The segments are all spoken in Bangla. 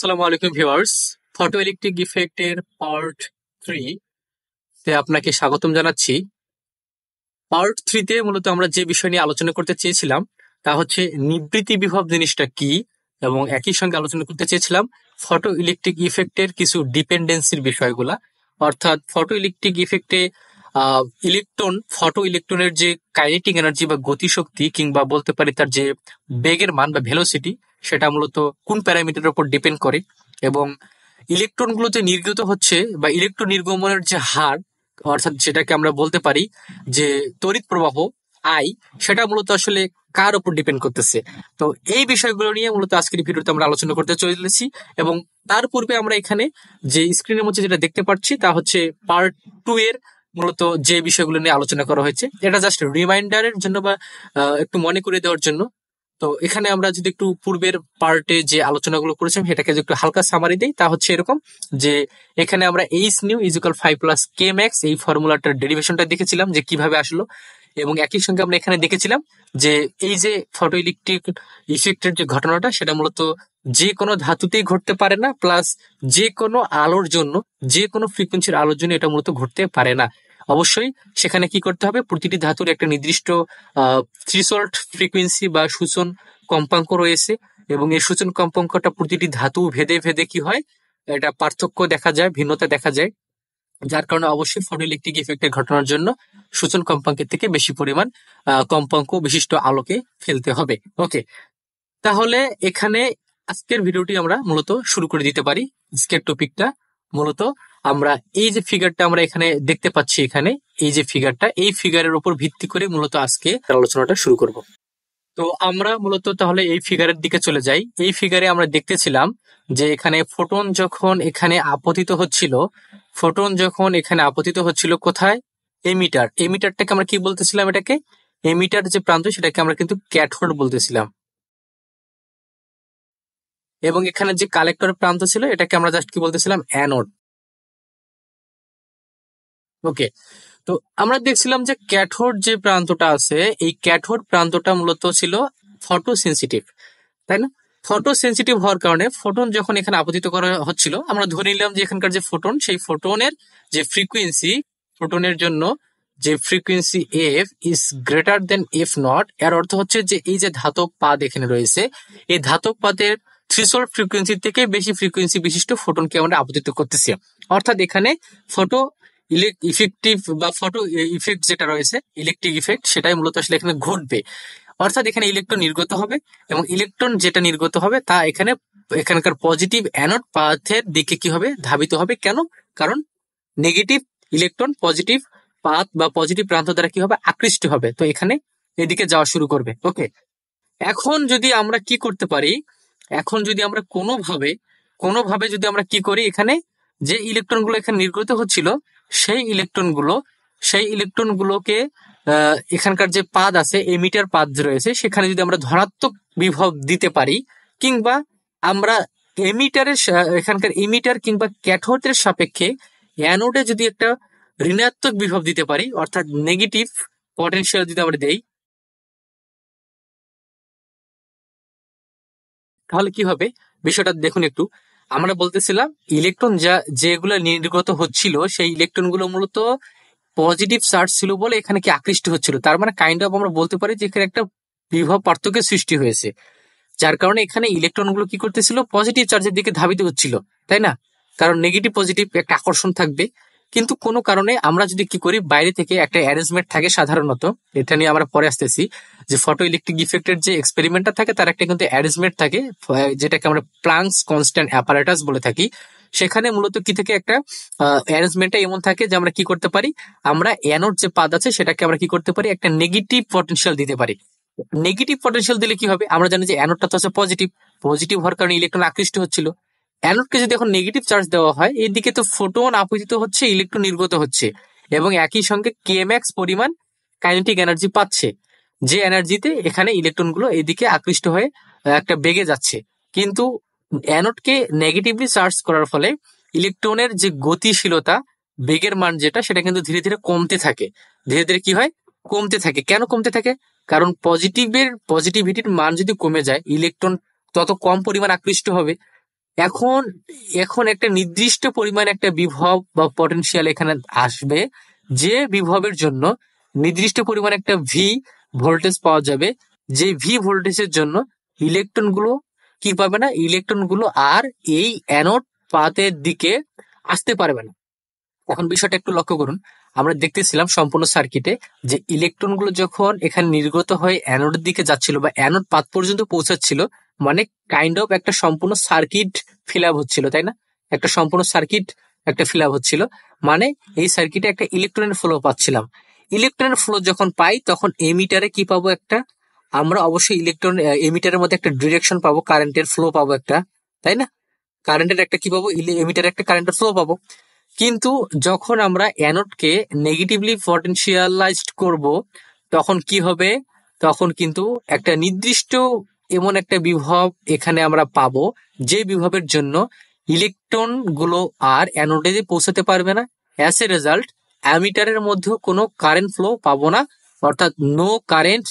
আসসালামু আলাইকুম ভিউয়ার্স। ফটো ইলেকট্রিক ইফেক্টের পার্ট 3 তে আপনাকে স্বাগতম জানাচ্ছি। পার্ট 3 তে মূলত আমরা যে বিষয় নিয়ে আলোচনা করতে চেয়েছিলাম তা হচ্ছে নিবৃত্তি বিভব জিনিসটা কি, এবং একই সঙ্গে আলোচনা করতে চেয়েছিলাম ফটো ইলেকট্রিক ইফেক্টের কিছু ডিপেন্ডেন্সির বিষয়গুলা। অর্থাৎ ফটো ইলেকট্রিক ইফেক্টে ফটো ইলেকট্রনের যে কাইনেটিক এনার্জি বা গতিশক্তি, কিংবা বলতে পারি তার যে বেগের মান বা ভেলোসিটি, সেটা মূলত কোন প্যারামিটারের উপর ডিপেন্ড করে, এবং ইলেকট্রনগুলো যে নির্গত হচ্ছে বা ইলেকট্রন নির্গমনের যে হার, অর্থাৎ যেটাকে আমরা বলতে পারি যে তড়িৎ প্রবাহ আই, সেটা মূলত আসলে কার উপর ডিপেন্ড করতেছে। তো এই বিষয়গুলো নিয়ে মূলত আজকের ভিডিওতে আমরা আলোচনা করতে চলেছি, এবং তার পূর্বে আমরা এখানে যে স্ক্রিনের মধ্যে যেটা দেখতে পাচ্ছি তা হচ্ছে পার্ট 2 এর মূলত যে বিষয়গুলো নিয়ে আলোচনা করা হয়েছে। এটা জাস্ট রিমাইন্ডারের জন্য বা একটু মনে করে দেওয়ার জন্য। তো এখানে আমরা যদি একটু পূর্বের পার্টে যে আলোচনাগুলো করেছিলাম সেটাকে যদি একটু হালকা সামারি দেই, তা হচ্ছে এরকম যে এখানে আমরা h nu is equal 5 plus K max এই ফর্মুলাটার ডেরিভেশনটা দেখেছিলাম যে কিভাবে আসলো, এবং একই সঙ্গে আমরা এখানে দেখেছিলাম যে এই যে ফটো ইলেকট্রিক ইফেক্টের যে ঘটনাটা সেটা মূলত যে কোনো ধাতুতেই ঘটতে পারে না, প্লাস যে কোনো আলোর জন্য, যে কোনো ফ্রিকোয়েন্সির আলোর জন্য এটা মূলত ঘটতে পারে না। অবশ্যই সেখানে কি করতে হবে, প্রতিটি ধাতুর একটা নির্দিষ্ট থ্রিশোল্ড ফ্রিকোয়েন্সি বা সূচন কম্পাঙ্ক রয়েছে, এবং এই সূচন কম্পাঙ্কটা প্রতিটি ধাতু ভেদে ভেদে কি হয়, এটা পার্থক্য দেখা যায়, ভিন্নতা দেখা যায়, যার কারণে অবশ্যই ফটো ইলেকট্রিক ইফেক্টের ঘটনার জন্য সূচন কম্পাঙ্কের থেকে বেশি পরিমাণ কম্পাঙ্ক বিশিষ্ট আলোকে ফেলতে হবে। ওকে, তাহলে এখানে আজকের ভিডিওটি আমরা মূলত শুরু করে দিতে পারি। আজকের টপিকটা মূলত আমরা এই যে ফিগারটা আমরা এখানে দেখতে পাচ্ছি, এখানে এই যে ফিগারটা, এই ফিগারের উপর ভিত্তি করে মূলত আজকে আলোচনাটা শুরু করব। তো আমরা মূলত তাহলে এই ফিগারের দিকে চলে যাই। এই ফিগারে আমরা দেখতেছিলাম যে এখানে ফোটন যখন এখানে আপতিত হচ্ছিল কোথায়, এমিটারটাকে আমরা কি বলতেছিলাম, এটাকে এমিটার যে প্রান্ত সেটাকে আমরা কিন্তু ক্যাথোড বলতেছিলাম, এবং এখানে যে কালেক্টর প্রান্ত ছিল এটাকে আমরা জাস্ট কি বলতেছিলাম, অ্যানোড। ওকে, তো আমরা দেখছিলাম যে ক্যাথোড যে প্রান্তটা আছে, এই ক্যাথোড প্রান্তটা মূলত ছিল ফটো সেন্সিটিভ, তাই না? ফটো সেন্সিটিভ হওয়ার কারণে ফোটন যখন এখানে আপতিত করা হচ্ছিল, আমরা ধরে নিলাম যে এখানকার যে ফোটন, সেই ফোটনের যে ফ্রিকোয়েন্সি, ফোটনের জন্য যে frequency F is greater than F not. এর অর্থ হচ্ছে যে এই যে ধাতব পাদ এখানে রয়েছে, এই ধাতব পাদের থ্রিশোল্ড ফ্রিকোয়েন্সি থেকে বেশি ফ্রিকোয়েন্সি বিশিষ্ট ফোটনকে আমরা আপতিত করতেছি। অর্থাৎ এখানে ফটো ইফেক্টিভ বা ফটো ইফেক্ট যেটা রয়েছে, ইলেকট্রিক ইফেক্ট, সেটাই মূলত আসলে এখানে ঘটবে। অর্থাৎ এখানে ইলেকট্রন নির্গত হবে, এবং ইলেকট্রন যেটা নির্গত হবে তা এখানকার পজিটিভ অ্যানোড পাথের দিকে কি হবে, ধাবিত হবে। কেন? কারণ নেগেটিভ ইলেকট্রন পজিটিভ পাথ বা পজিটিভ প্রান্ত দ্বারা কি হবে, আকৃষ্ট হবে, তো এখানে এদিকে যাওয়া শুরু করবে। ওকে, এখন যদি আমরা কি করতে পারি, এখন যদি আমরা কোনোভাবে যদি আমরা কি করি, এখানে যে ইলেকট্রনগুলো এখানে নির্গত হচ্ছিল সেই ইলেকট্রনগুলোকে এখানকার যে পাদ আছে, এমিটার পাদ রয়েছে, সেখানে যদি আমরা ধনাত্মক বিভব দিতে পারি, কিংবা আমরা এখানকার এমিটার কিংবা ক্যাথোডের সাপেক্ষে অ্যানোডে যদি একটা ঋণাত্মক বিভব দিতে পারি, অর্থাৎ নেগেটিভ পটেনশিয়াল যদি আমরা দেই, তাহলে কি হবে বিষয়টা দেখুন একটু। আমরা বলতেছিলাম ইলেকট্রন যেগুলো নির্গত হচ্ছিল, সেই ইলেকট্রনগুলো মূলত পজিটিভ চার্জ ছিল বলে এখানে কি আকৃষ্ট হচ্ছিল। তার মানে কাইন্ড অফ আমরা বলতে পারি যে এখানে একটা বিভব পার্থক্যের সৃষ্টি হয়েছে, যার কারণে এখানে ইলেকট্রনগুলো কি করতেছিল, পজিটিভ চার্জের দিকে ধাবিত হচ্ছিল, তাই না? কারণ নেগেটিভ পজিটিভ একটা আকর্ষণ থাকবে। কিন্তু কোনো কারণে আমরা যদি কি করি, বাইরে থেকে একটা অ্যারেঞ্জমেন্ট থাকে সাধারণত, এটা নিয়ে আমরা পরে আসতেছি, যে ফটো ইলেকট্রিক ইফেক্টের যে এক্সপেরিমেন্টটা থাকে তার একটা কিন্তু অ্যারেঞ্জমেন্ট থাকে, যেটাকে আমরা প্লাঙ্কস কনস্ট্যান্ট অ্যাপারেটাস বলে থাকি। সেখানে মূলত কি থেকে একটা অ্যারেঞ্জমেন্টটা এমন থাকে যে আমরা কি করতে পারি, আমরা অ্যানোড যে পাদ আছে সেটাকে আমরা কি করতে পারি, একটা নেগেটিভ পটেনশিয়াল দিতে পারি। নেগেটিভ পটেনশিয়াল দিলে কি হবে, আমরা জানি যে অ্যানোডটা তো আছে পজিটিভ হওয়ার কারণে ইলেকট্রন আকৃষ্ট হচ্ছিল। অ্যানোডকে যদি এখন নেগেটিভ চার্জ দেওয়া হয়, এইদিকে তো ফোটন আপতিত হচ্ছে, ইলেকট্রন নির্গত হচ্ছে, এবং একই সঙ্গে কেএমএক্স পরিমাণ কাইনেটিক এনার্জি পাচ্ছে, যে এনার্জিতে এখানে ইলেকট্রনগুলো এইদিকে আকৃষ্ট হয়ে একটা বেগে যাচ্ছে। কিন্তু অ্যানোডকে নেগেটিভলি চার্জ করার ফলে ইলেকট্রনের যে গতিশীলতা, বেগের মান যেটা, সেটা কিন্তু ধীরে ধীরে কমতে থাকে। ধীরে ধীরে কি হয়, কমতে থাকে। কেন কমতে থাকে? কারণ পজিটিভিটির মান যদি কমে যায়, ইলেকট্রন তত কম পরিমাণ আকৃষ্ট হবে, এখন এখন একটা নির্দিষ্ট পরিমাণ একটা বিভব বা পটেনশিয়াল এখানে আসবে, যে বিভবের জন্য নির্দিষ্ট পরিমাণ একটা ভি ভোল্টেজ পাওয়া যাবে, যে ভি ভোল্টেজের জন্য ইলেকট্রনগুলো কি পাবে না, ইলেকট্রনগুলো আর এই অ্যানোড পাতের দিকে আসতে পারবে না। এখন বিষয়টা একটু লক্ষ্য করুন, আমরা দেখতেছিলাম সম্পূর্ণ সার্কিটে যে ইলেকট্রনগুলো যখন এখানে নির্গত হয়ে অ্যানোডের দিকে যাচ্ছিল বা অ্যানোড পাত পর্যন্ত পৌঁছাচ্ছিল, মানে কাইন্ড অফ একটা সম্পূর্ণ সার্কিট ফিল আপ হচ্ছিল, তাই না? একটা সম্পূর্ণ সার্কিট একটা ফিল আপ হচ্ছিল, মানে এই সার্কিটে একটা ইলেকট্রনের ফ্লো পাচ্ছিলাম। ইলেকট্রনের ফ্লো যখন পাই তখন এমিটারে কি পাবো, একটা আমরা অবশ্যই ইলেকট্রন এমিটারের মধ্যে একটা ডিরেকশন পাবো, কারেন্টের ফ্লো পাবো একটা, তাই না? কারেন্টের একটা কি পাবো, এমিটারে একটা কারেন্টের ফ্লো পাবো। কিন্তু যখন আমরা অ্যানোডকে নেগেটিভলি পটেনশিয়ালাইজড করব, তখন কি হবে, তখন কিন্তু একটা নির্দিষ্ট এমন একটা বিভব এখানে আমরা পাবো, যে বিভবের জন্য ইলেকট্রন গুলো আর অ্যানোডে পৌঁছাতে পারবে না। অ্যাজ এ রেজাল্ট অ্যামিটারের মধ্যেও কোনো কারেন্ট ফ্লো পাবো না, অর্থাৎ নো কারেন্ট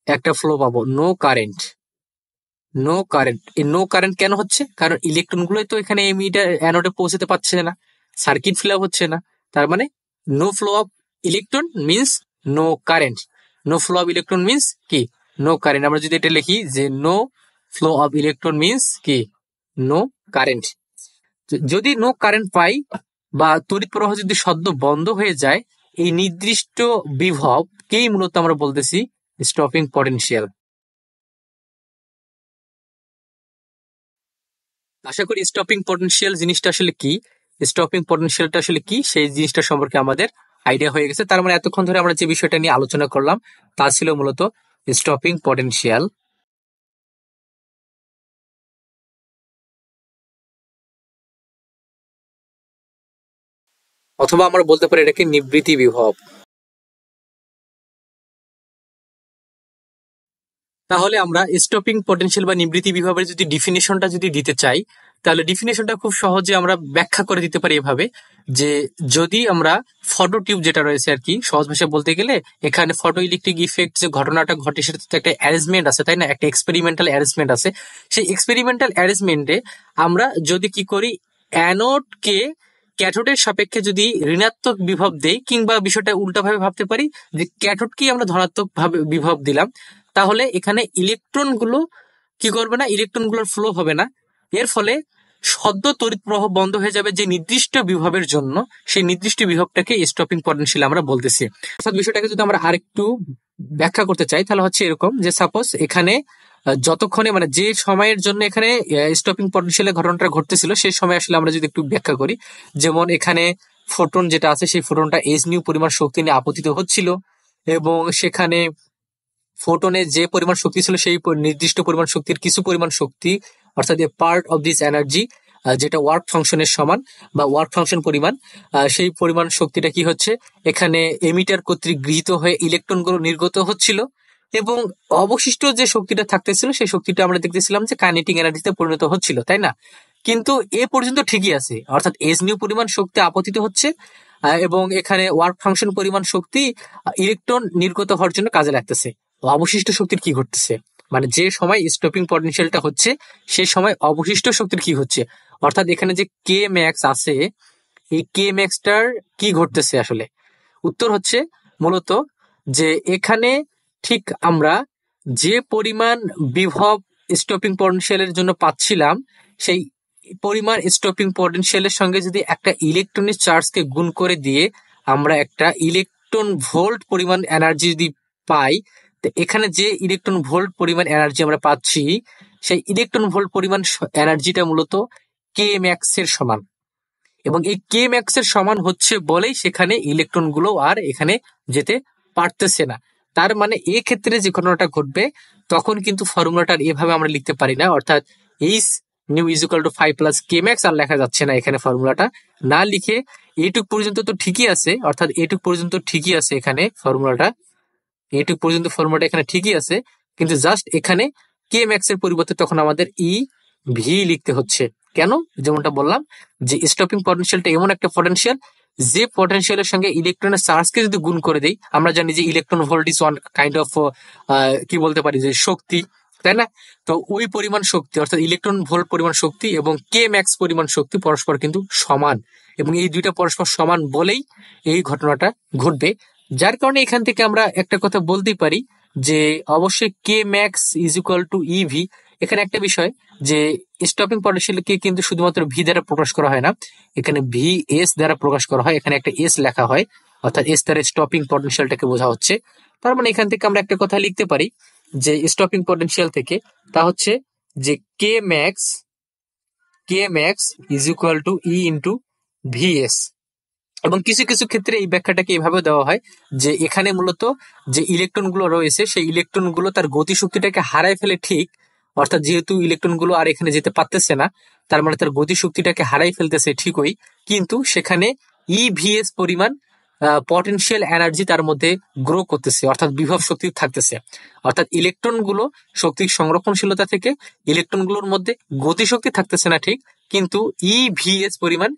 একটা ফ্লো পাবো, নো কারেন্ট। নো কারেন্ট, এই নো কারেন্ট কেন হচ্ছে? কারণ ইলেকট্রন গুলোই তো এখানে এমিটার অ্যানোডে পৌঁছাতে পারছে না, সার্কিট ফিল আপ হচ্ছে না। তার মানে no flow of electron means no current. No flow of electron means কি, নো কারেন্ট। আমরা যদি এটা লিখি যে no flow of electron means কি, নো কারেন্ট। যদি নো কারেন্ট পাই বা তড়িৎ প্রবাহ যদি সদ্য বন্ধ হয়ে যায়, এই নির্দিষ্ট বিভবকেই মূলত আমরা বলতেছি স্টপিং পটেনশিয়াল। আশা করি স্টপিং পটেনশিয়াল জিনিসটা আসলে কি, স্টপিং পটেনশিয়ালটা আসলে কি সেই জিনিসটা সম্পর্কে আমাদের আইডিয়া হয়ে গেছে। তার মানে এতক্ষণ ধরে আমরা যে বিষয়টা নিয়ে আলোচনা করলাম তা ছিল মূলত স্টপিং পটেনশিয়াল, অথবা আমরা বলতে পারি এটাকে নিবৃত্তি বিভব। তাহলে আমরা স্টপিং পটেনশিয়াল বা নিবৃত্তি বিভবের যদি ডিফিনেশনটা যদি দিতে চাই, তাহলে ডিফিনেশনটা খুব সহজে আমরা ব্যাখ্যা করে দিতে পারি এভাবে, যে যদি আমরা ফটো টিউব যেটা রয়েছে আর কি, সহজ ভাষায় বলতে গেলে এখানে ফটো ইলেকট্রিক ইফেক্ট যে ঘটনাটা ঘটে সেটা তো একটা অ্যারেঞ্জমেন্ট আছে, তাই না? একটা এক্সপেরিমেন্টাল অ্যারেঞ্জমেন্ট আছে। সেই এক্সপেরিমেন্টাল অ্যারেঞ্জমেন্টে আমরা যদি কি করি, অ্যানোডকে ক্যাথোডের সাপেক্ষে যদি ঋণাত্মক বিভব দেই, কিংবা বিষয়টা উল্টাভাবে ভাবতে পারি যে ক্যাথোডকেই আমরা ধনাত্মক ভাবে বিভব দিলাম, তাহলে এখানে ইলেকট্রন গুলো কি করবে না, ইলেকট্রন গুলোর ফ্লো হবে না। এর ফলে সদ্য তড়িৎ প্রবাহ বন্ধ হয়ে যাবে যে নির্দিষ্ট বিভবের জন্য, সেই নির্দিষ্ট বিভবটাকে স্টপিং পটেনশিয়াল আমরা বলতেছি। অর্থাৎ বিষয়টাকে যদি আমরা আরেকটু ব্যাখ্যা করতে চাই, তাহলে হচ্ছে এরকম যে সাপোজ এখানে যতক্ষণে মানে যে সময়ের জন্য এখানে স্টপিং পটেনশিয়ালের ঘটনাটা ঘটতেছিল, সেই সময় আসলে আমরা যদি একটু ব্যাখ্যা করি, যেমন এখানে ফোটন যেটা আছে সেই ফোটনটা এইচ নিউ পরিমাণ শক্তি নিয়ে আপতিত হচ্ছিল, এবং সেখানে ফোটনে যে পরিমাণ শক্তি ছিল সেই নির্দিষ্ট পরিমাণ শক্তির কিছু পরিমাণ শক্তি, অর্থাৎ এ পার্ট অফ দিস এনার্জি, যেটা ওয়ার্ক ফাংশনের সমান বা ওয়ার্ক ফাংশন পরিমাণ, সেই পরিমাণ শক্তিটা কি হচ্ছে, এখানে এমিটার কর্তৃক গৃহীত হয়ে ইলেকট্রনগুলো নির্গত হচ্ছিল, এবং অবশিষ্ট যে শক্তিটা থাকতেছিল সেই শক্তিটা আমরা দেখতেছিলাম যে কাইনেটিক এনার্জিতে পরিণত হচ্ছিল, তাই না? কিন্তু এ পর্যন্ত ঠিকই আছে, অর্থাৎ এস নিউ পরিমাণ শক্তি আপতিত হচ্ছে, এবং এখানে ওয়ার্ক ফাংশন পরিমাণ শক্তি ইলেকট্রন নির্গত হওয়ার জন্য কাজে লাগতেছে। অবশিষ্ট শক্তির কি ঘটতেছে, মানে যে সময় স্টপিং পটেনশিয়ালটা হচ্ছে সেই সময় অবশিষ্ট শক্তির কি হচ্ছে, অর্থাৎ এখানে যে কে ম্যাক্স আছে, এই কে ম্যাক্সটার কি ঘটতেছে আসলে? উত্তর হচ্ছে মূলত যে এখানে ঠিক আমরা যে পরিমাণ বিভব স্টপিং পটেনশিয়ালের জন্য পাচ্ছিলাম, সেই পরিমাণ স্টপিং পটেনশিয়ালের সঙ্গে যদি একটা ইলেকট্রনিক চার্জকে গুণ করে দিয়ে আমরা একটা ইলেকট্রন ভোল্ট পরিমাণ এনার্জি যদি পাই, তো এখানে যে ইলেকট্রন ভোল্ট পরিমাণ এনার্জি আমরা পাচ্ছি, সেই ইলেকট্রন ভোল্ট পরিমাণ এনার্জিটা মূলত কে ম্যাক্স এর সমান, এবং এই কে ম্যাক্স এর সমান হচ্ছে বলেই সেখানে ইলেকট্রন গুলো আর এখানে যেতে পারতেছে না। তার মানে এই ক্ষেত্রে যে ঘটনাটা ঘটবে, তখন কিন্তু ফর্মুলাটা এভাবে আমরা লিখতে পারি না, অর্থাৎ H nu is equal to 5 plus K max আর লেখা যাচ্ছে না, এখানে ফর্মুলাটা না লিখে এইটুক পর্যন্ত তো ঠিকই আছে, অর্থাৎ এইটুক পর্যন্ত ঠিকই আছে এখানে ফর্মুলাটা, এইটুক পর্যন্ত ফর্মুলাটা এখানে ঠিকই আছে, কিন্তু জাস্ট এখানে কে ম্যাক্স এর পরিবর্তে তখন আমাদের ই ভি লিখতে হচ্ছে। কেন? যেমনটা বললাম যে স্টপিং পটেনশিয়ালটা এমন একটা পটেনশিয়াল, যে পটেনশিয়ালের সঙ্গে ইলেকট্রনের চার্জকে যদি গুণ করে দেই, আমরা জানি যে electron volt is one kind of কি বলতে পারি যে শক্তি, তাই না? তো ওই পরিমাণ শক্তি অর্থাৎ ইলেকট্রন ভোল্ট পরিমাণ শক্তি এবং কে ম্যাক্স পরিমাণ শক্তি পরস্পর কিন্তু সমান, এবং এই দুইটা পরস্পর সমান বলেই এই ঘটনাটা ঘটবে। যার কারণে এখান থেকে আমরা একটা কথা বলতেই পারি যে অবশ্যই কে max is equal two EV. এখানে একটা বিষয় যে স্টপিং পটেনশিয়ালকে কিন্তু শুধুমাত্র ভি দ্বারা প্রকাশ করা হয় না, এখানে ভি এস দ্বারা প্রকাশ করা হয়, এখানে একটা এস লেখা হয়, অর্থাৎ এস দ্বারা স্টপিং পটেনশিয়ালটাকে বোঝা হচ্ছে। তার মানে এখান থেকে আমরা একটা কথা লিখতে পারি যে স্টপিং পটেনশিয়াল থেকে, তা হচ্ছে যে K max is equal to e into VS. এবং কিছু কিছু ক্ষেত্রে এই ব্যাখ্যাটাকে এভাবে দেওয়া হয় যে এখানে মূলত যে ইলেকট্রনগুলো রয়েছে সেই ইলেকট্রনগুলো তার গতিশক্তিটাকে হারায় ফেলে, ঠিক, অর্থাৎ যেহেতু ইলেকট্রনগুলো আর এখানে যেতে পারতেছে না, তার মানে তার গতিশক্তিটাকে হারাই ফেলতেছে ঠিকই, কিন্তু সেখানে ইভিএস পরিমাণ পটেনশিয়াল এনার্জি তার মধ্যে গ্রো করতেছে, অর্থাৎ বিভব শক্তি থাকতেছে। অর্থাৎ ইলেকট্রনগুলো শক্তির সংরক্ষণশীলতা থেকে ইলেকট্রনগুলোর মধ্যে গতিশক্তি থাকতেছে না ঠিক, কিন্তু ইভিএস পরিমাণ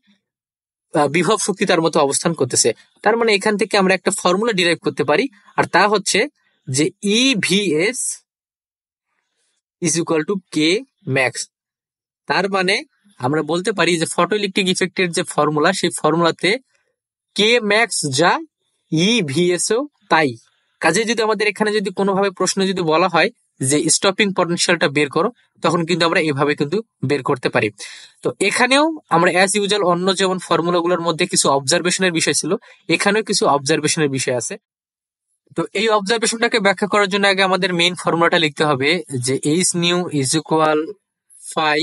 বিভব শক্তি তার মতো অবস্থান করতেছে। তার মানে এখান থেকে আমরা একটা ফর্মুলা ডিরাইভ করতে পারি, আর তা হচ্ছে যে EVS is equal two K max. তার মানে আমরা বলতে পারি যে ফটোইলেকট্রিক ইফেক্টের যে ফর্মুলা, সেই ফর্মুলাতে কে ম্যাক্স যা ইভিএস ও তাই। কাজে যদি আমাদের এখানে যদি কোনোভাবে প্রশ্ন যদি বলা হয় যে স্টপিং পটেনশিয়ালটা বের করো, তখন কিন্তু আমরা এভাবে কিন্তু বের করতে পারি। তো এখানেও আমরা অ্যাজ ইউজুয়াল অন্য যেমন ফর্মুলাগুলোর মধ্যে কিছু অবজারভেশনের বিষয় ছিল, এখানেও কিছু অবজারভেশনের বিষয় আছে। তো এই অবজারভেশনটাকে ব্যাখ্যা করার জন্য আগে আমাদের মেইন ফর্মুলাটা লিখতে হবে যে h nu is equal phi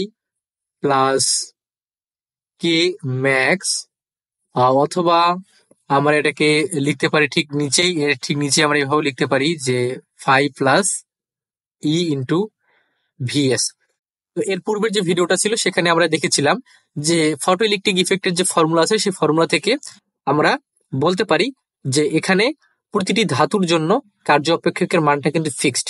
plus K max, অথবা আমরা এটাকে লিখতে পারি ঠিক নিচেই, এর ঠিক নিচে আমরা এভাবে লিখতে পারি যে phi plus E into VS. তো এর পূর্বের যে ভিডিওটা ছিল সেখানে আমরা দেখেছিলাম যে ফটোইলেকট্রিক ইফেক্টের যে ফর্মুলা আছে সেই ফর্মুলা থেকে আমরা বলতে পারি যে এখানে প্রতিটি ধাতুর জন্য কার্য অপেক্ষকের মানটা কিন্তু ফিক্সড।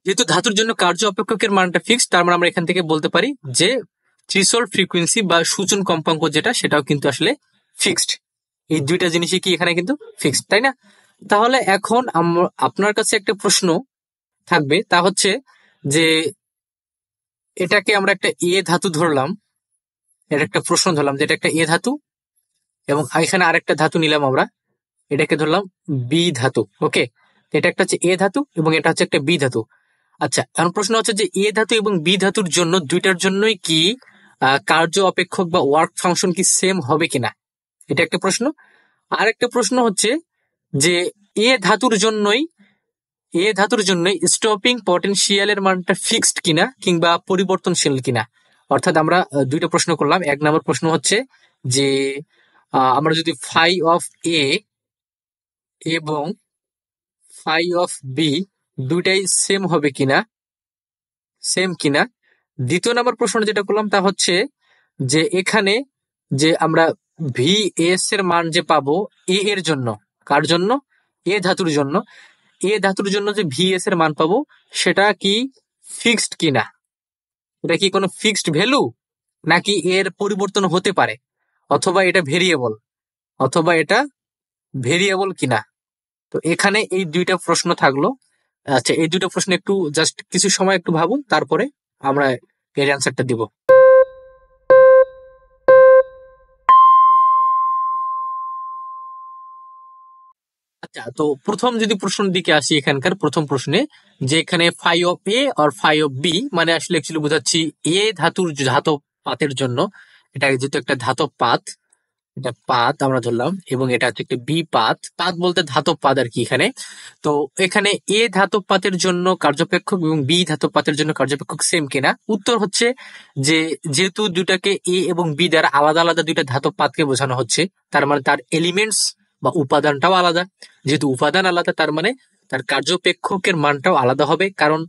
যেহেতু ধাতুর জন্য কার্য অপেক্ষকের মানটা ফিক্সড, তার মানে আমরা এখান থেকে বলতে পারি যে থ্রিশোল্ড ফ্রিকোয়েন্সি বা সূচন কম্পাঙ্ক যেটা, সেটাও কিন্তু আসলে ফিক্সড। এই দুইটা জিনিসই কি এখানে কিন্তু ফিক্সড, তাই না? তাহলে এখন আপনার কাছে একটা প্রশ্ন থাকবে, তা হচ্ছে যে এটাকে আমরা একটা এ ধাতু ধরলাম, এটা একটা প্রশ্ন ধরলাম যে এটা একটা এ ধাতু, এবং এখানে আরেকটা ধাতু নিলাম আমরা, এটাকে ধরলাম বি ধাতু। ওকে, এটা একটা হচ্ছে এ ধাতু এবং এটা হচ্ছে একটা বি ধাতু। আচ্ছা, এখন প্রশ্ন হচ্ছে যে এ ধাতু এবং বি ধাতুর জন্য দুইটার জন্যই কি কার্য অপেক্ষক বা ওয়ার্ক ফাংশন কি সেম হবে কিনা, এটা একটা প্রশ্ন। আর একটা প্রশ্ন হচ্ছে যে এ ধাতুর জন্যই স্টপিং পটেনশিয়ালের মানটা ফিক্সড কিনা কিংবা পরিবর্তনশীল কিনা। অর্থাৎ আমরা দুইটা প্রশ্ন করলাম। এক নম্বর প্রশ্ন হচ্ছে যে আমরা যদি ফাই অফ এ এবং ফাই অফ বি দুইটাই সেম কিনা। দ্বিতীয় নম্বর প্রশ্ন যেটা করলাম তা হচ্ছে যে এখানে যে আমরা ভি এস এর মান যে পাবো এ এর জন্য, কার জন্য? এ ধাতুর জন্য। এ ধাতুর জন্য যে ভি এস এর মান পাবো সেটা কি ফিক্সড কিনা, এটা কি কোনো ফিক্সড ভ্যালু নাকি এর পরিবর্তন হতে পারে, অথবা এটা ভেরিয়েবল কিনা। তো এখানে এই দুইটা প্রশ্ন থাকলো। আচ্ছা, এই দুইটা প্রশ্ন একটু জাস্ট কিছু সময় একটু ভাবুন, তারপরে আমরা এর অ্যান্সারটা দিব। আচ্ছা, তো প্রথম যদি প্রশ্নের দিকে আসি, এখানকার প্রথম প্রশ্নে যে এখানে ফাই অফ এ আর ফাই অফ বি মানে আসলে অ্যাকচুয়ালি বোঝাচ্ছি এ ধাতুর ধাতব পাতের জন্য, এটা যেহেতু একটা ধাতব পাত, এটা পাত আমরা ধরলাম, এবং এটা হচ্ছে একটা বি পাত, পাত বলতে ধাতব পাত আর কি এখানে। তো এখানে এ ধাতব পাতের জন্য কার্যপেক্ষক এবং বি ধাতব পাতের জন্য কার্যপেক্ষক সেম কিনা। উত্তর হচ্ছে যে যেহেতু দুটাকে এ এবং বি দ্বারা আলাদা আলাদা দুইটা ধাতব পাতকে বোঝানো হচ্ছে, তার মানে তার এলিমেন্টস বা উপাদানটাও আলাদা। যেহেতু উপাদান আলাদা, তার মানে তার কার্যপেক্ষকের মানটাও আলাদা হবে, কারণ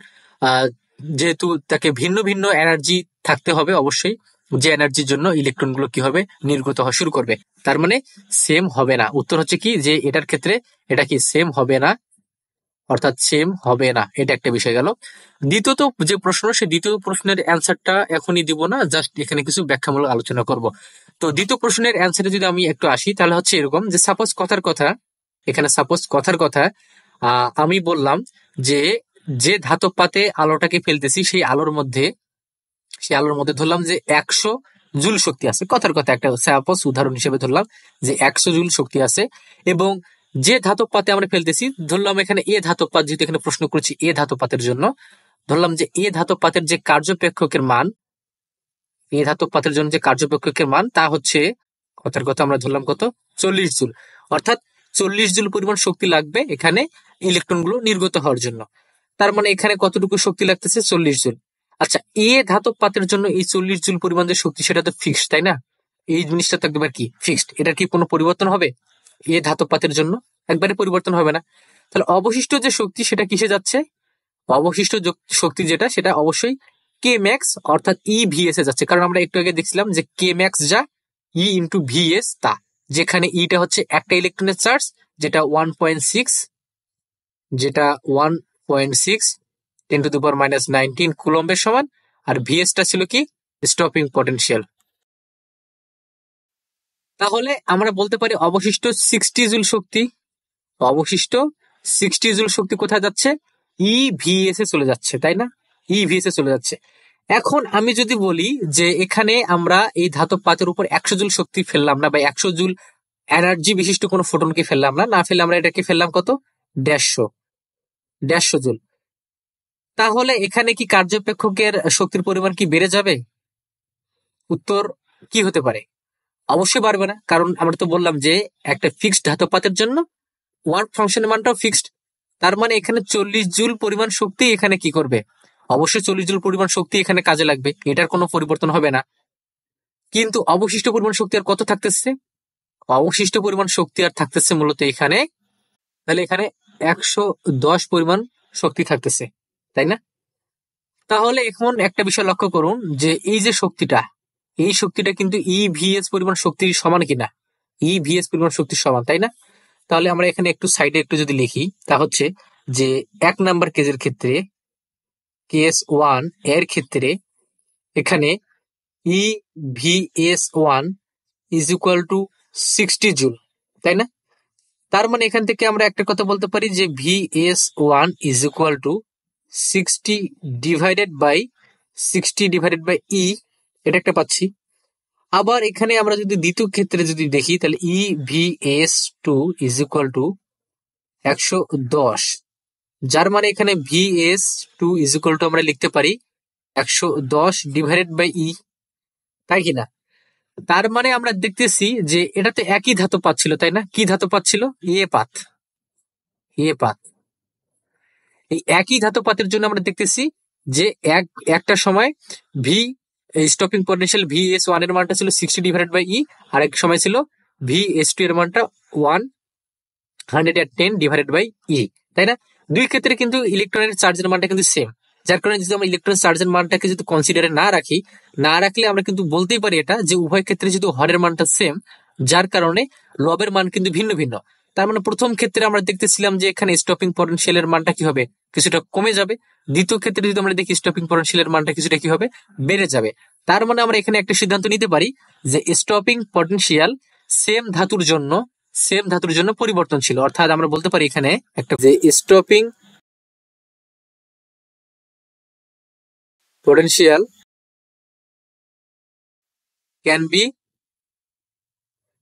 যেহেতু তাকে ভিন্ন ভিন্ন এনার্জি থাকতে হবে অবশ্যই, যে এনার্জির জন্য ইলেকট্রনগুলো কি হবে, নির্গত হওয়া শুরু করবে। তার মানে সেম হবে না। উত্তর হচ্ছে কি যে এটার ক্ষেত্রে এটা কি সেম হবে না, অর্থাৎ সেম হবে না, এটা একটা বিষয় গেল। দ্বিতীয়ত যে প্রশ্ন, সেই দ্বিতীয় প্রশ্নের অ্যান্সারটা এখনই দিব না, জাস্ট এখানে কিছু ব্যাখ্যামূলক আলোচনা করব। তো দ্বিতীয় প্রশ্নের অ্যান্সারে যদি আমি একটু আসি, তাহলে হচ্ছে এরকম যে সাপোজ কথার কথা আমি বললাম যে যে ধাতব পাতে আলোটাকে ফেলতেছি সেই আলোর মধ্যে ধরলাম যে 100 জুল শক্তি আছে, কথার কথা একটা সাপোজ উদাহরণ হিসেবে ধরলাম যে 100 জুল শক্তি আছে। এবং যে ধাতব পাতে আমরা ফেলতেছি, ধরলাম এখানে এ ধাতব পাত, যেহেতু এখানে প্রশ্ন করছি এ ধাতব পাতের জন্য, ধরলাম যে এ ধাতব পাতের যে কার্যপেক্ষকের মান, এ ধাতব পাতের জন্য যে কার্যপেক্ষকের মান তা হচ্ছে, কথার কথা আমরা ধরলাম কত, 40 জুল। অর্থাৎ 40 জুল পরিমাণ শক্তি লাগবে এখানে ইলেকট্রনগুলো নির্গত হওয়ার জন্য। তার মানে এখানে কতটুকু শক্তি লাগতেছে, 40 জুল। আচ্ছা, এ ধাতব পাতের জন্য এই 40 জুল পরিমাণ যে শক্তি সেটা তো ফিক্সড, তাই না? এই জিনিসটা তো একবার কি ফিক্সড, এটা কি কোনো পরিবর্তন হবে? এ ধাতব পাতের জন্য একবারে পরিবর্তন হবে না। তাহলে অবশিষ্ট যে শক্তি সেটা কিসে যাচ্ছে? অবশিষ্ট শক্তি যেটা, সেটা অবশ্যই কে ম্যাক্স অর্থাৎ ই ভিএস এ যাচ্ছে। কারণ আমরা একটু আগে দেখছিলাম যে কে ম্যাক্স যা ই ইন্টু ভিএস তা, যেখানে ইটা হচ্ছে একটা ইলেকট্রনের চার্জ, যেটা 1.6, যেটা 1.6 10⁻⁻19 কুলম্বের সমান। আর ভিএসটা ছিল কি, স্টপিং পটেনশিয়াল। তাহলে আমরা বলতে পারি অবশিষ্ট 60 জুল শক্তি কোথায় যাচ্ছে? ইভিএস এ চলে যাচ্ছে, তাই না? ইভিএস এ চলে যাচ্ছে। এখন আমি যদি বলি যে এখানে আমরা এই ধাতব পাতের উপর 100 জুল শক্তি ফেললাম না, বা 100 জুল এনার্জি বিশিষ্ট কোনো ফোটনকে ফেললাম না ফেলে আমরা এটাকে ফেললাম কত, 150 জুল। তাহলে এখানে কি কার্যপেক্ষকের শক্তির পরিমাণ কি বেড়ে যাবে? উত্তর কি হতে পারে? অবশ্যই বাড়বে না, কারণ আমরা তো বললাম যে একটা ফিক্সড ধাতব পাতের জন্য ওয়ার্ক ফাংশনের মানটাও ফিক্সড। তার মানে এখানে 40 জুল পরিমাণ শক্তি এখানে কি করবে? অবশ্যই 40 জুল পরিমাণ শক্তি এখানে কাজে লাগবে, এটার কোনো পরিবর্তন হবে না। কিন্তু অবশিষ্ট পরিমাণ শক্তি আর কত থাকতেছে? অবশিষ্ট পরিমাণ শক্তি আর থাকতেছে মূলত এখানে, তাহলে এখানে 110 পরিমাণ শক্তি থাকতেছে, তাই না? তাহলে এখন একটা বিষয় লক্ষ্য করুন যে এই যে শক্তিটা, এই শক্তিটা কিন্তু ইভিএস পরিমাণ শক্তির সমান কিনা, ইভিএস পরিমাণ শক্তির সমান, তাই না? তাহলে আমরা এখানে একটু সাইডে একটু যদি লিখি, তা হচ্ছে যে 1 নাম্বার কেসের ক্ষেত্রে, কেস 1 এর ক্ষেত্রে এখানে EVS1 is equal to 60 joule, তাই না? তার মানে এখান থেকে আমরা একটা কথা বলতে পারি যে VS1 is equal to 60 divided by E, এটা একটা পাচ্ছি। আবার এখানে আমরা যদি দ্বিতীয় ক্ষেত্রে যদি দেখি, তাহলে EVS2 ইজ ইকুয়াল টু 110, যার মানে এখানে VS2 ইজ ইকুয়াল টু আমরা লিখতে পারি 110 ডিভাইডেড বাই E, তাই কিনা? তার মানে আমরা দেখতেছি যে এটা তো একই ধাতু পাচ্ছিল, তাই না? কি ধাতু পাচ্ছিল? এ পাত। এই একই ধাতু পাতের জন্য আমরা দেখতেছি যে একটা সময় ভি স্টপিং পটেনশিয়াল VS1 এর মানটা ছিল 60 ডিভাইডেড বাই E, আর এক সময় ছিল VS2 এর মানটা 110 ডিভাইডেড বাই E, তাই না? দুই ক্ষেত্রে কিন্তু ইলেকট্রনের চার্জের মানটা কিন্তু সেম, যার কারণে যদি আমরা ইলেকট্রন চার্জের মানটাকে যদি কনসিডারে না রাখলে আমরা কিন্তু বলতেই পারি এটা যে উভয় ক্ষেত্রে যদি হরের মানটা সেম, যার কারণে লবের মান কিন্তু ভিন্ন ভিন্ন। তার মানে প্রথম ক্ষেত্রে আমরা দেখতেছিলাম যে এখানে স্টপিং পটেনশিয়ালের মানটা কি হবে, কিছুটা কমে যাবে। দ্বিতীয় ক্ষেত্রে যদি আমরা দেখি স্টপিং পটেনশিয়ালের মানটা কিছুটা কি হবে, বেড়ে যাবে। তার মানে আমরা এখানে একটা সিদ্ধান্ত নিতে পারি যে স্টপিং পটেনশিয়াল সেম ধাতুর জন্য পরিবর্তনশীল। অর্থাৎ আমরা বলতে পারি এখানে একটা যে stopping potential can be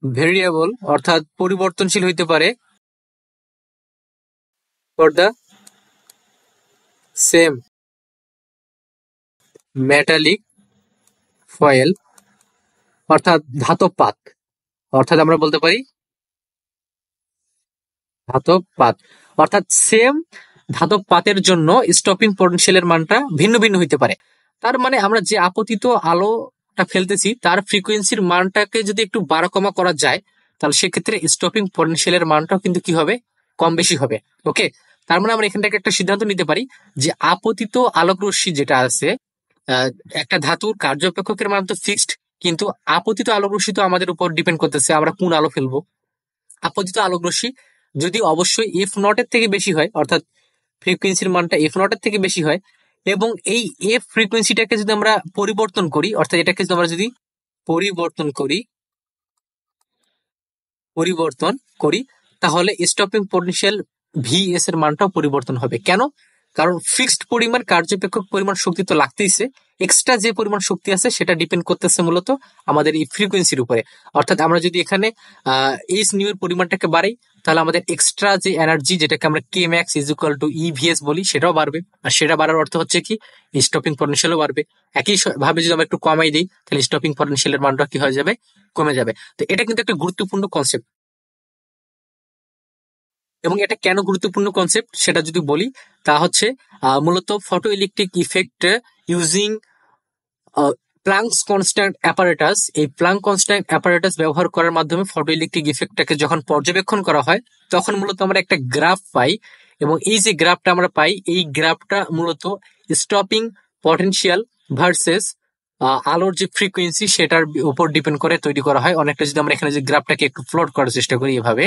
variable, অর্থাৎ পরিবর্তনশীল হইতে পারে for the same metallic foil, অর্থাৎ ধাতব পাত। অর্থাৎ আমরা বলতে পারি ধাতব পাত, অর্থাৎ সেম ধাতব পাতের জন্য স্টপিং পটেনশিয়ালের মানটা ভিন্ন ভিন্ন হইতে পারে। তার মানে আমরা যে আপতিত আলোটা ফেলতেছি তার ফ্রিকোয়েন্সির মানটাকে যদি একটু বাড়া কমা করা যায়, তাহলে সেক্ষেত্রে স্টপিং পটেনশিয়ালের মানটাও কিন্তু কি হবে, কম বেশি হবে। ওকে, তার মানে আমরা এখান থেকে একটা সিদ্ধান্ত নিতে পারি যে আপতিত আলোক রশ্মি যেটা আছে, একটা ধাতুর কার্যপেক্ষকের মান তো ফিক্সড, কিন্তু আপতিত আলোক রশ্মি তো আমাদের উপর ডিপেন্ড করতেছে আমরা কোন আলো ফেলবো। আপতিত আলোক রশ্মি যদি অবশ্যই F0 এর থেকে বেশি হয়, অর্থাৎ ফ্রিকোয়েন্সির মানটা F0 এর থেকে বেশি হয়, এবং এই এফ ফ্রিকোয়েন্সিটাকে যদি আমরা পরিবর্তন করি, অর্থাৎ এটাকে যদি আমরা যদি পরিবর্তন করি তাহলে স্টপিং পটেনশিয়াল ভিএস এর মানটাও পরিবর্তন হবে। কেন? কারণ ফিক্সড পরিমাণ কার্যপেক্ষক পরিমাণ শক্তি তো লাগতেইছে, এক্সট্রা যে পরিমাণ শক্তি আছে সেটা ডিপেন্ড করতেছে মূলত আমাদের এই ফ্রিকোয়েন্সির উপরে। অর্থাৎ আমরা যদি এখানে এইচ নিউ এর পরিমাণটাকে বাড়াই, তাহলে আমাদের এক্সট্রা যে এনার্জি, যেটাকে আমরা কে max is equal two EVS বলি, সেটাও বাড়বে। আর সেটা বাড়ার অর্থ হচ্ছে কি, স্টপিং পটেনশিয়ালও বাড়বে। একই ভাবে যদি আমরা একটু কমাই দিই, তাহলে স্টপিং পটেনশিয়ালের মানটা কি হয়ে যাবে, কমে যাবে। তো এটা কিন্তু একটা গুরুত্বপূর্ণ কনসেপ্ট। এবং এটা কেন গুরুত্বপূর্ণ কনসেপ্ট সেটা যদি বলি, তা হচ্ছে মূলত photo electric effect using planks constant apparatus. এই প্লাঙ্ক কনস্ট্যান্ট অ্যাপারেটাস ব্যবহার করার মাধ্যমে ফটো ইলেকট্রিক ইফেক্টটাকে যখন পর্যবেক্ষণ করা হয়, তখন মূলত আমরা একটা গ্রাফ পাই। এবং এই যে গ্রাফটা আমরা পাই, এই গ্রাফটা মূলত স্টপিং পটেনশিয়াল ভার্সেস আলোর যে ফ্রিকোয়েন্সি সেটার উপর ডিপেন্ড করে তৈরি করা হয়। অনেকটা যদি আমরা এখানে যে গ্রাফটাকে একটু প্লট করার চেষ্টা করি এভাবে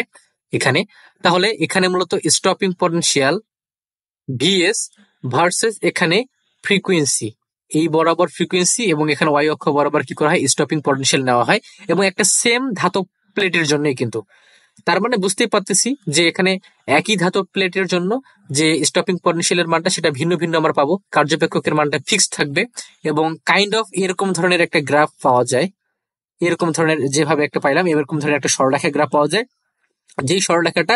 এখানে, তাহলে এখানে মূলত স্টপিং পটেনশিয়াল ভিএস ভার্সেস এখানে ফ্রিকোয়েন্সি, এই বরাবর ফ্রিকোয়েন্সি, এবং এখানে ওয়াই অক্ষ বরাবর কি করা হয়, স্টপিং পটেনশিয়াল নেওয়া হয়। এবং একটা সেম ধাতব প্লেটের জন্যই কিন্তু, তার মানে বুঝতেই পারতেছি যে এখানে একই ধাতব প্লেটের জন্য যে স্টপিং পটেনশিয়ালের মানটা সেটা ভিন্ন ভিন্ন আমরা পাবো, কার্যপেক্ষকের মানটা ফিক্সড থাকবে। এবং কাইন্ড অফ এরকম ধরনের একটা গ্রাফ পাওয়া যায়, এরকম ধরনের যেভাবে একটা পাইলাম, এরকম ধরনের একটা সরলরেখা গ্রাফ পাওয়া যায়, যেই সরলরেখাটা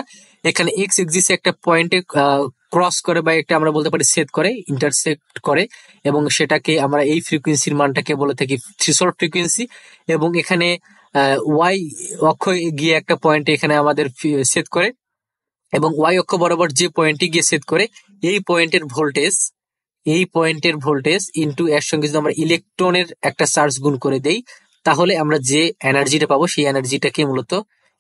এখানে এক্স এক্সিসে একটা পয়েন্টে ক্রস করে, বা একটা আমরা বলতে পারি ছেদ করে, ইন্টারসেক্ট করে, এবং সেটাকে আমরা এই ফ্রিকোয়েন্সির মানটাকে বলে থাকি থ্রেশহোল্ড ফ্রিকোয়েন্সি। এবং এখানে ওয়াই অক্ষ গিয়ে একটা পয়েন্টে এখানে আমাদের ছেদ করে, এবং ওয়াই অক্ষ বরাবর যে পয়েন্টে গিয়ে ছেদ করে, এই পয়েন্টের ভোল্টেজ ইন্টু এর সঙ্গে যদি আমরা ইলেকট্রনের একটা চার্জ গুণ করে দেই, তাহলে আমরা যে এনার্জিটা পাবো সেই এনার্জিটাকে মূলত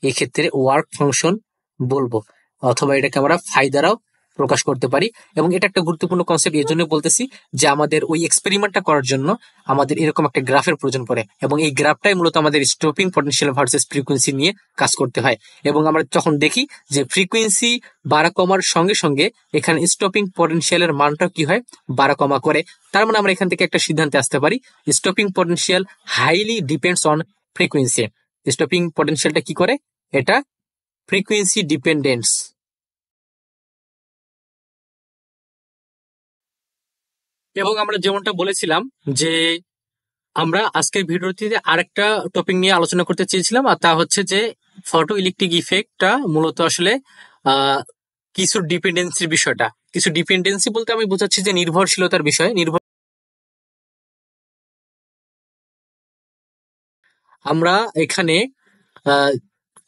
এই ক্ষেত্রে ওয়ার্ক ফাংশন বলবো, অথবা এটাকে আমরা ফাই দ্বারাও প্রকাশ করতে পারি। এবং এটা একটা গুরুত্বপূর্ণ কনসেপ্ট এই জন্য বলতেছি যে আমাদের ওই এক্সপেরিমেন্টটা করার জন্য আমাদের এরকম একটা গ্রাফের প্রয়োজন পড়ে, এবং এই গ্রাফটাই মূলত আমাদের স্টপিং পটেনশিয়াল ভার্সেস ফ্রিকোয়েন্সি নিয়ে কাজ করতে হয়। এবং আমরা যখন দেখি যে ফ্রিকোয়েন্সি বাড়া কমার সঙ্গে সঙ্গে এখানে স্টপিং পটেনশিয়ালের মানটা কি হয়, বাড়া কমা করে, তার মানে আমরা এখান থেকে একটা সিদ্ধান্তে আসতে পারি stopping potential highly depends on frequency. Stopping পটেনশিয়ালটা কি করে, এটা ফ্রিকোয়েন্সি ডিপেন্ডেন্স। এবং আমরা যেমনটা বলেছিলাম যে আমরা আজকের ভিডিওটিতে আরেকটা টপিক নিয়ে আলোচনা করতে চেয়েছিলাম, আর তা হচ্ছে যে ফটো ইলেকট্রিক ইফেক্টটা মূলত আসলে কিছু ডিপেন্ডেন্সির বিষয়টা। কিছু ডিপেন্ডেন্সি বলতে আমি বোঝাচ্ছি যে নির্ভরশীলতার বিষয়। আমরা এখানে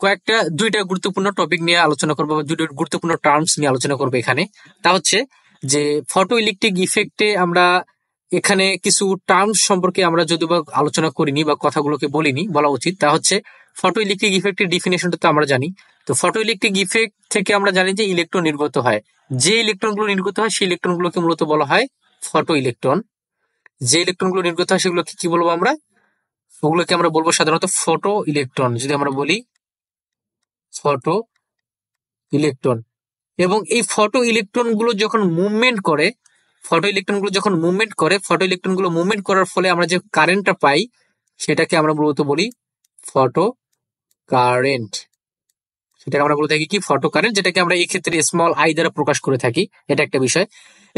কয়েকটা দুইটা গুরুত্বপূর্ণ টপিক নিয়ে আলোচনা করবো, বা দুটো গুরুত্বপূর্ণ টার্মস নিয়ে আলোচনা করবো এখানে। তা হচ্ছে যে ফটো ইলেকট্রিক ইফেক্টে আমরা এখানে কিছু টার্মস সম্পর্কে আমরা যদি বা আলোচনা করিনি বা কথাগুলোকে বলিনি, বলা উচিত। তা হচ্ছে ফটো ইলেকট্রিক ইফেক্টের ডিফিনেশনটা তো আমরা জানি। তো ফটো ইলেকট্রিক ইফেক্ট থেকে আমরা জানি যে ইলেকট্রন নির্গত হয়, যে ইলেকট্রনগুলো নির্গত হয় সেই ইলেকট্রনগুলোকে মূলত বলা হয় ফটো ইলেকট্রন। যে ইলেকট্রনগুলো নির্গত হয় সেগুলোকে কি বলবো আমরা, ওগুলোকে আমরা বলবো সাধারণত ফটো ইলেকট্রন। যদি আমরা বলি ফটো ইলেকট্রন, এবং এই ফটো ইলেকট্রন গুলো যখন মুভমেন্ট করে, ফটো ইলেকট্রন গুলো মুভমেন্ট করার ফলে আমরা যে কারেন্টটা পাই সেটাকে আমরা মূলত বলি ফটো কারেন্ট। সেটাকে আমরা বলে থাকি কি, ফটো কারেন্ট, যেটাকে আমরা এই ক্ষেত্রে স্মল আই দ্বারা প্রকাশ করে থাকি। এটা একটা বিষয়।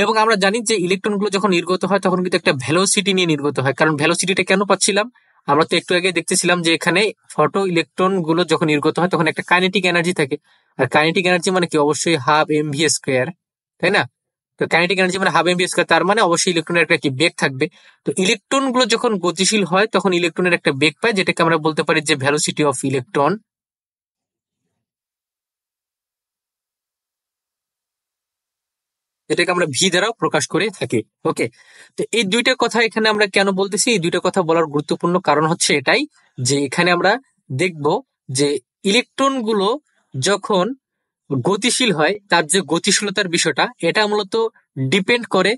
এবং আমরা জানি যে ইলেকট্রন গুলো যখন নির্গত হয় তখন কিন্তু একটা ভেলোসিটি নিয়ে নির্গত হয়। কারণ ভেলোসিটিটা কেন পাচ্ছিলাম, আমরা তো একটু আগে দেখতেছিলাম যে এখানে ফটো ইলেকট্রন গুলো যখন নির্গত হয় তখন একটা কাইনেটিক এনার্জি থাকে। আর কাইনেটিক এনার্জি মানে কি, অবশ্যই হাফ এম ভি স্কোয়ার, তাই না? তো কাইনেটিক এনার্জি মানে হাফ এম ভি স্কোয়ার, তার মানে অবশ্যই ইলেকট্রনের একটা কি বেগ থাকবে। তো ইলেকট্রন গুলো যখন গতিশীল হয় তখন ইলেকট্রনের একটা বেগ পায়, যেটাকে আমরা বলতে পারি যে ভেলোসিটি অফ ইলেকট্রন, এটাকে আমরা ভি দ্বারাও প্রকাশ করে থাকি। ওকে, তো এই দুইটা কথা এখানে আমরা কেন বলতেছি, এই দুইটা কথা বলার গুরুত্বপূর্ণ কারণ হচ্ছে এটাই যে এখানে আমরা দেখব যে ইলেকট্রন গুলো যখন গতিশীল হয় তার যে গতিশীলতার বিষয়টা, এটা মূলত ডিপেন্ড করে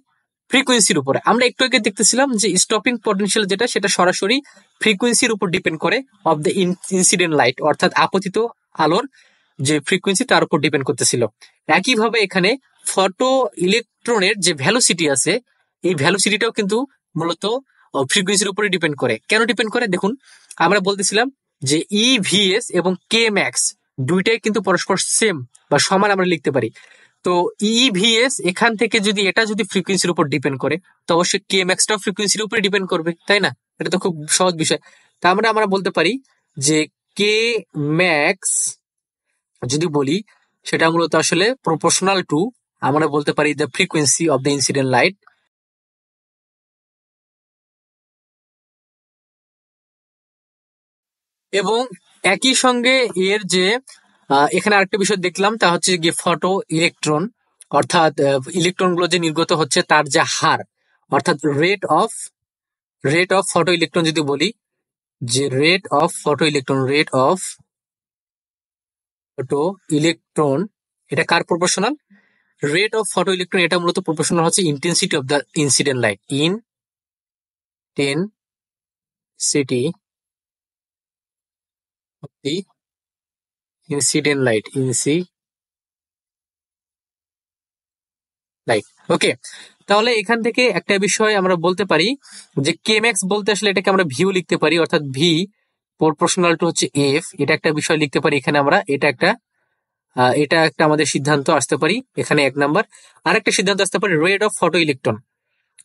ফ্রিকোয়েন্সির উপরে। আমরা একটু আগে দেখতেছিলাম যে স্টপিং পটেনশিয়াল যেটা, সেটা সরাসরি ফ্রিকোয়েন্সির উপর ডিপেন্ড করে অফ দ্য ইনসিডেন্ট লাইট, অর্থাৎ আপতিত আলোর যে ফ্রিকোয়েন্সি তার উপর ডিপেন্ড করতেছিল। একইভাবে এখানে ফটো ইলেকট্রনের যে ভ্যালোসিটি আছে, এই ভ্যালোসিটিটাও কিন্তু মূলত ফ্রিকোয়েন্সির উপরে ডিপেন্ড করে। কেন ডিপেন্ড করে দেখুন, আমরা বলতেছিলাম যে ইভিএস এবং কে ম্যাক্স দুইটাই কিন্তু পরস্পর সেম, বা সমান আমরা লিখতে পারি। তো ইভিএস এখান থেকে যদি এটা যদি ফ্রিকোয়েন্সির উপর ডিপেন্ড করে, তো অবশ্যই কে ম্যাক্সটাও ফ্রিকোয়েন্সির উপরে ডিপেন্ড করবে, তাই না? এটা তো খুব সহজ বিষয়। তার মানে আমরা বলতে পারি যে কে ম্যাক্স যদি বলি, সেটা মূলত আসলে প্রপোর্শনাল টু, আমরা বলতে পারি the frequency of the incident light. এবং একই সঙ্গে এর যে এখানে আরেকটা বিষয় দেখলাম, তা হচ্ছে গিয়ে ফটো ইলেকট্রন, অর্থাৎ ইলেকট্রন গুলো যে নির্গত হচ্ছে তার যে হার, অর্থাৎ রেট অফ ফটো ইলেকট্রন যদি বলি, যে রেট অফ ফটো ইলেকট্রন এটা কার proportional? Rate of photo electron এটা মূলত প্রপোর্শনাল হচ্ছে intensity of the incident light, intensity of the incident light, okay. তাহলে এখান থেকে একটা বিষয় আমরা বলতে পারি যে কে ম্যাক্স বলতে আসলে এটাকে আমরা ভিউ লিখতে পারি, অর্থাৎ ভি প্রপোর্শনাল টু হচ্ছে এফ, এটা একটা বিষয় লিখতে পারি এখানে আমরা। এটা একটা আমাদের সিদ্ধান্ত আসতে পারি এখানে, এক নাম্বার। আরেকটা সিদ্ধান্ত আসতে পারি রেট অফ ফটো ইলেকট্রন।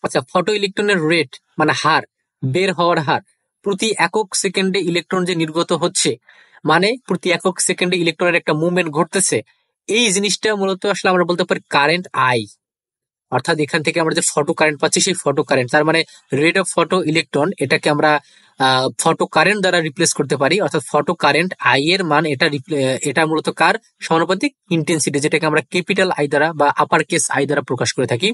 আচ্ছা, ফটো ইলেকট্রনের রেট মানে হার, বের হওয়ার হার, প্রতি একক সেকেন্ডে ইলেকট্রন যে নির্গত হচ্ছে, মানে প্রতি একক সেকেন্ডে ইলেকট্রনের একটা মুভমেন্ট ঘটতেছে, এই জিনিসটা মূলত আসলে আমরা বলতে পারি কারেন্ট আই। অর্থাৎ এখান থেকে আমরা যে ফটো কারেন্ট পাচ্ছি সেই ফটো কারেন্ট, তার মানে রেট অফ ফটো ইলেকট্রন এটাকে আমরা ফটো কারেন্ট দ্বারা রিপ্লেস করতে পারি, অর্থাৎ ফটো কারেন্ট আই এর মান এটা মূলত কার সমানুপাতিক? ইন্টেন্সিটি, যেটাকে আমরা ক্যাপিটাল আই দ্বারা বা আপার কেস আই দ্বারা প্রকাশ করে থাকি।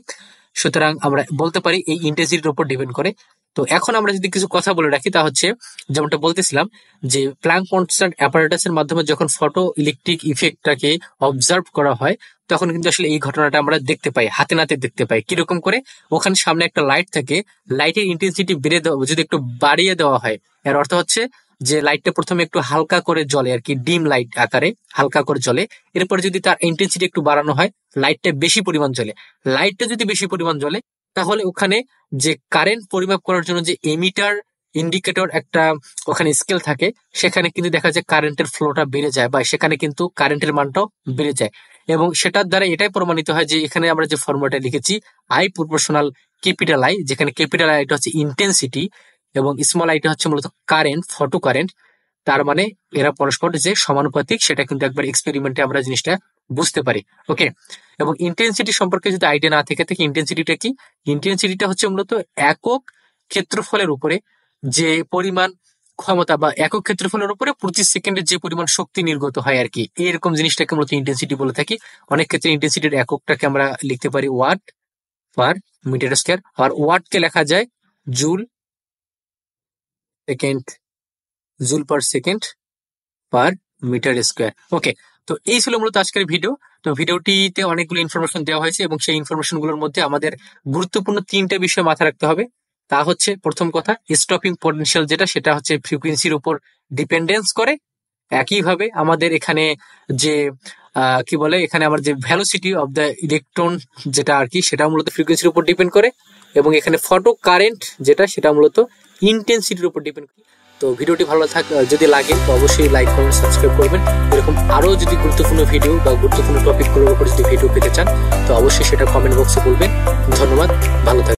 সুতরাং আমরা বলতে পারি এই ইন্টেন্সিটির উপর ডিপেন্ড করে। তো এখন আমরা যদি কিছু কথা বলে রাখি, তা হচ্ছে যেমনটা বলতেছিলাম যে প্ল্যাঙ্ক কনস্ট্যান্ট অ্যাপারেটাসের মাধ্যমে যখন ফটো ইলেকট্রিক ইফেক্টটাকে অবজার্ভ করা হয়, তখন কিন্তু আসলে এই ঘটনাটা আমরা দেখতে পাই, হাতে নাতে দেখতে পাই। কিরকম করে? ওখানে সামনে একটা লাইট থাকে, লাইটের ইন্টেন্সিটি যদি একটু বাড়িয়ে দেওয়া হয়, এর অর্থ হচ্ছে যে লাইটটা প্রথমে একটু হালকা করে জ্বলে আর কি, ডিম লাইট আকারে হালকা করে জ্বলে। এরপর যদি তার ইন্টেন্সিটি একটু বাড়ানো হয়, লাইটটা বেশি পরিমাণ জ্বলে। লাইটটা যদি বেশি পরিমাণ জ্বলে, তাহলে ওখানে যে কারেন্ট পরিমাপ করার জন্য যে এমিটার ইন্ডিকেটর একটা ওখানে স্কেল থাকে, সেখানে কিন্তু দেখা যায় কারেন্টের ফ্লোটা বেড়ে যায়, বা সেখানে কিন্তু কারেন্টের মানটাও বেড়ে যায়। এবং সেটার দ্বারা এটাই প্রমাণিত হয় যে এখানে আমরা যে ফর্মুলাটা লিখেছি আই প্রপোর্শনাল ক্যাপিটাল আই, যেখানে ক্যাপিটাল আই এটা হচ্ছে ইন্টেন্সিটি এবং স্মল আইটা হচ্ছে মূলত কারেন্ট, ফটো কারেন্ট, তার মানে এরা পরস্পর যে সমানুপাতিক, সেটা কিন্তু একবার এক্সপেরিমেন্টে আমরা জিনিসটা বুঝতে পারি। ওকে। এবং ইন্টেন্সিটি সম্পর্কে যদি আইডিয়া না থেকে ইন্টেন্সিটিটা কি? ইন্টেন্সিটিটা হচ্ছে মূলত একক ক্ষেত্রফলের উপরে যে পরিমাণ ক্ষমতা, বা একক ক্ষেত্রফলের উপরে প্রতি সেকেন্ডে যে পরিমাণ শক্তি নির্গত হয় আর কি, এরকম জিনিসটাকে মূলত ইন্টেন্সিটি বলে থাকি। অনেক ক্ষেত্রে ইন্টেন্সিটির এককটাকে আমরা লিখতে পারি ওয়াট পার মিটার স্কয়ার, আর ওয়াটকে লেখা যায় joule per second per metre square. Okay. তো এই ছিল মূলত আজকের ভিডিও। তো ভিডিওটিতে অনেকগুলো ইনফরমেশন দেওয়া হয়েছে, এবং সেই ইনফরমেশন গুলোর মধ্যে আমাদের গুরুত্বপূর্ণ 3টে বিষয় মাথায় রাখতে হবে। তা হচ্ছে, প্রথম কথা, স্টপিং পটেনশিয়াল সেটা হচ্ছে ফ্রিকোয়েন্সির উপর ডিপেন্ডেন্স করে। একইভাবে আমাদের এখানে যে কি বলে, এখানে আমার যে ভ্যালোসিটি অফ দ্য ইলেকট্রন যেটা আর কি, সেটা মূলত ফ্রিকোয়েন্সির উপর ডিপেন্ড করে। এবং এখানে ফটো কারেন্ট সেটা মূলত ইন্টেন্সিটির উপর ডিপেন্ড করে। তো ভিডিওটি ভালো যদি লাগে, তো অবশ্যই লাইক কমেন্ট সাবস্ক্রাইব করবেন। এরকম আরো যদি গুরুত্বপূর্ণ ভিডিও বা গুরুত্বপূর্ণ টপিকগুলোর উপর যদি ভিডিও পেতে চান, তো অবশ্যই সেটা কমেন্ট বক্সে বলবেন। ধন্যবাদ, ভালো থাকবেন।